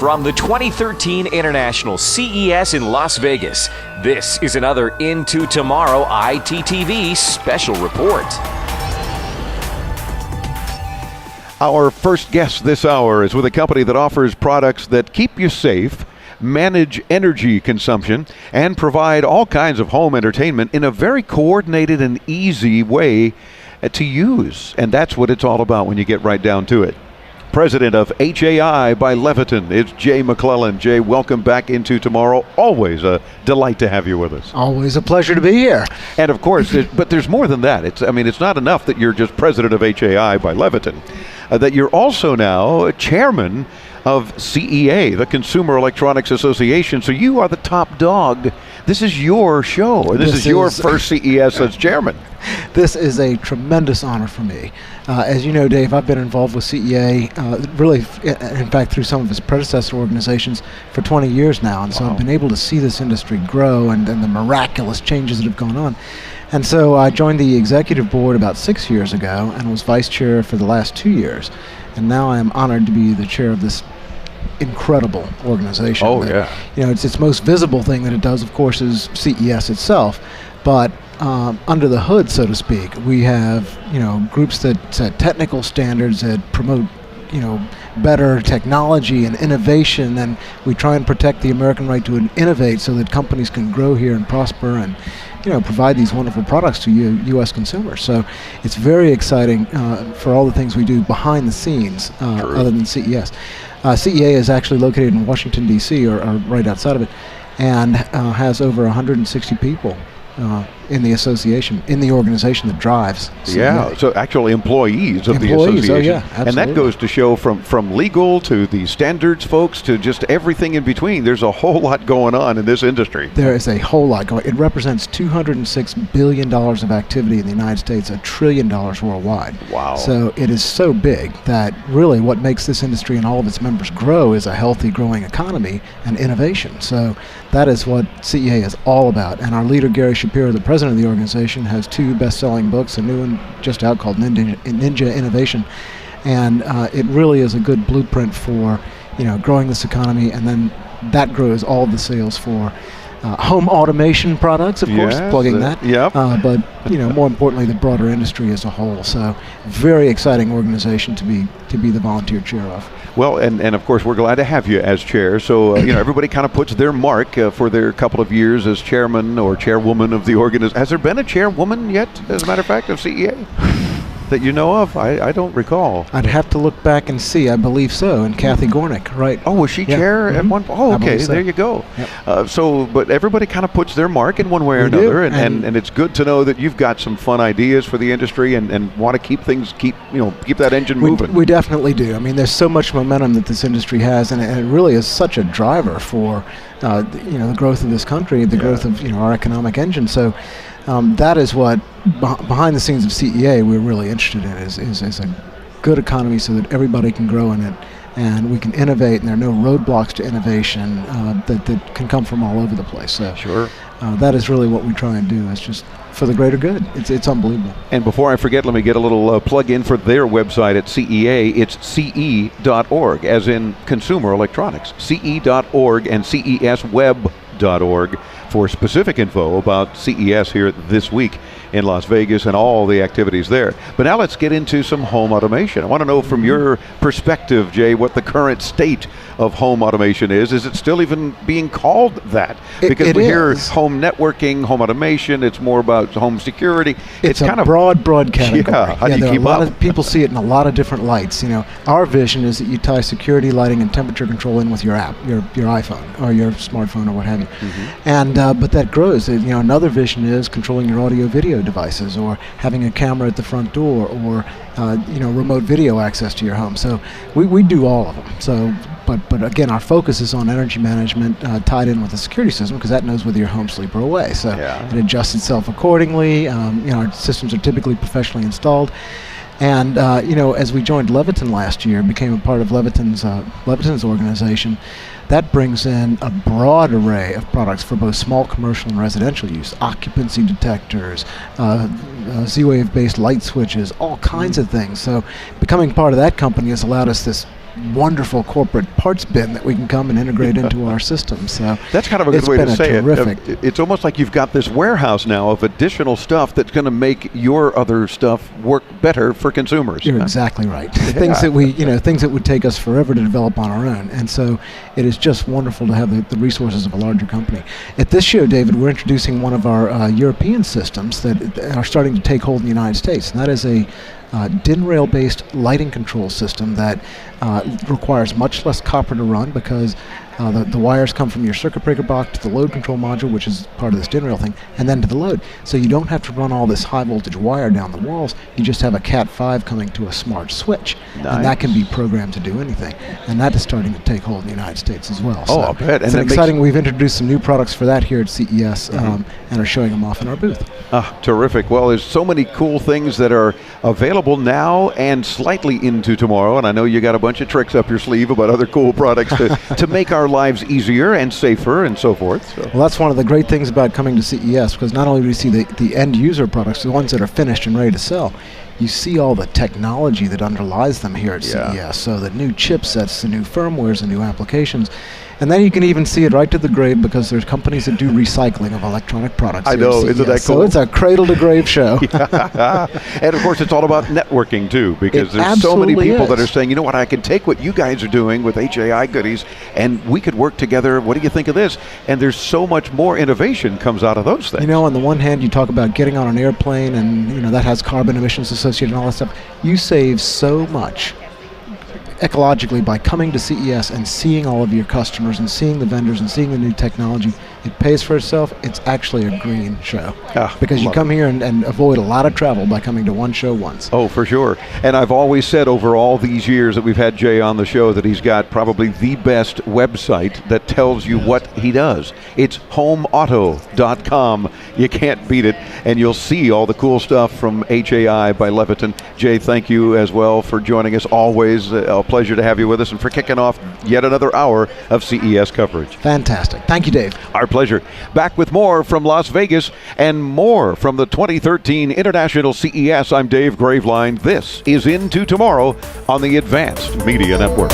From the 2013 International CES in Las Vegas, this is another Into Tomorrow ITTV special report. Our first guest this hour is with a company that offers products that keep you safe, manage energy consumption, and provide all kinds of home entertainment in a very coordinated and easy way to use. And that's what it's all about when you get right down to it. President of HAI by Leviton, it's Jay McLellan. Jay, welcome back Into Tomorrow. Always a delight to have you with us. Always a pleasure to be here. And of course, but there's more than that. It's not enough that you're just president of HAI by Leviton, that you're also now chairman of CEA, the Consumer Electronics Association. So you are the top dog. This is your show. This is your first CES as chairman. This is a tremendous honor for me. As you know, Dave, I've been involved with CEA, really, in fact, through some of its predecessor organizations for 20 years now. And so I've been able to see this industry grow and the miraculous changes that have gone on. And so I joined the executive board about 6 years ago and was vice chair for the last 2 years. And now I am honored to be the chair of this incredible organization. Oh, yeah. You know, its most visible thing that it does, of course, is CES itself. But under the hood, so to speak, we have, groups that set technical standards that promote, better technology and innovation, and we try and protect the American right to innovate so that companies can grow here and prosper and, provide these wonderful products to U.S. consumers. So it's very exciting for all the things we do behind the scenes other than CES. CEA is actually located in Washington, D.C., or right outside of it, and has over 160 people in the association, in the organization that drives CEA. Yeah, so actually employees of the association. Oh yeah, absolutely. And that goes to show from legal to the standards folks to just everything in between. There's a whole lot going on in this industry. There is a whole lot going. It represents $206 billion of activity in the United States, $1 trillion worldwide. Wow. So it is so big that really what makes this industry and all of its members grow is a healthy, growing economy and innovation. So that is what CEA is all about. And our leader, Gary Shapiro, the president of the organization, has 2 best-selling books, a new one just out called Ninja Innovation, and it really is a good blueprint for growing this economy, and then that grows all the sales for home automation products, of course, plugging that. Yep. But more importantly, the broader industry as a whole. So, very exciting organization to be the volunteer chair of. Well, and of course, we're glad to have you as chair. So, everybody kind of puts their mark for their couple of years as chairman or chairwoman of the organization. Has there been a chairwoman yet, as a matter of fact, of CEA? That you know of? I don't recall. I'd have to look back and see. I believe so. And Kathy Gornick, right? Oh, was she chair at one point? Oh, okay. So. There you go. Yep. But everybody kind of puts their mark in one way or another, and it's good to know that you've got some fun ideas for the industry and want to keep that engine moving. We definitely do. I mean, there's so much momentum that this industry has, and it really is such a driver for the growth of this country, the growth of our economic engine. So. That is what behind the scenes of CEA we're really interested in is a good economy so that everybody can grow in it and we can innovate, and there are no roadblocks to innovation that can come from all over the place. So sure. That is really what we try and do. It's just for the greater good. It's unbelievable. And before I forget, let me get a little plug in for their website at CEA. It's ce.org, as in consumer electronics. ce.org and cesweb.org for specific info about CES here this week in Las Vegas and all the activities there. But now let's get into some home automation. I want to know from your perspective, Jay, what the current state of home automation is. Is it still even being called that? Because we hear home networking, home automation, it's more about home security. It's kind of broad category. Yeah, how do you keep up? People see it in a lot of different lights. Our vision is that you tie security, lighting, and temperature control in with your app, your iPhone or your smartphone or what have you. Mm-hmm. And but that grows. Another vision is controlling your audio-video devices, or having a camera at the front door, or remote video access to your home. So we do all of them. So, but again, our focus is on energy management tied in with the security system, because that knows whether you're home, sleep, or away. So it adjusts itself accordingly. Our systems are typically professionally installed. And as we joined Leviton last year, became a part of Leviton's organization, that brings in a broad array of products for both small commercial and residential use, occupancy detectors, Z-Wave based light switches, all kinds of things. So becoming part of that company has allowed us this wonderful corporate parts bin that we can come and integrate into our system. So that's kind of a good way to say terrific. It's almost like you've got this warehouse now of additional stuff that's going to make your other stuff work better for consumers. You're exactly right. Things that things that would take us forever to develop on our own. And so it is just wonderful to have the resources of a larger company. At this show, David, we're introducing one of our European systems that are starting to take hold in the United States, and that is a DIN rail-based lighting control system that requires much less copper to run because the wires come from your circuit breaker box to the load control module, which is part of this DIN rail thing, and then to the load. So you don't have to run all this high voltage wire down the walls. You just have a Cat5 coming to a smart switch, and that can be programmed to do anything. And that is starting to take hold in the United States as well. I'll bet. It's exciting. We've introduced some new products for that here at CES and are showing them off in our booth. Terrific. Well, there's so many cool things that are available now and slightly into tomorrow, and I know you got a bunch of tricks up your sleeve about other cool products to make our lives easier and safer and so forth. So. Well, that's one of the great things about coming to CES, because not only do we see the end user products, the ones that are finished and ready to sell, you see all the technology that underlies them here at CES. So the new chipsets, the new firmwares, the new applications. And then you can even see it right to the grave, because there's companies that do recycling of electronic products. I know, isn't that cool? So it's a cradle-to-grave show. And of course, it's all about networking too, because there's so many people that are saying, you know what, I can take what you guys are doing with HAI goodies, and we could work together. What do you think of this? And there's so much more innovation comes out of those things. You know, on the one hand, you talk about getting on an airplane, and that has carbon emissions associated and all that stuff. You save so much ecologically by coming to CES and seeing all of your customers and seeing the vendors and seeing the new technology. It pays for itself. It's actually a green show because you come here and avoid a lot of travel by coming to one show once. Oh, for sure. And I've always said over all these years that we've had Jay on the show that he's got probably the best website that tells you what he does. It's homeauto.com. You can't beat it. And you'll see all the cool stuff from HAI by Leviton. Jay, thank you as well for joining us. Always a pleasure to have you with us and for kicking off yet another hour of CES coverage. Fantastic. Thank you, Dave. Our pleasure. Back with more from Las Vegas and more from the 2013 International CES. I'm Dave Graveline. This is Into Tomorrow on the Advanced Media Network.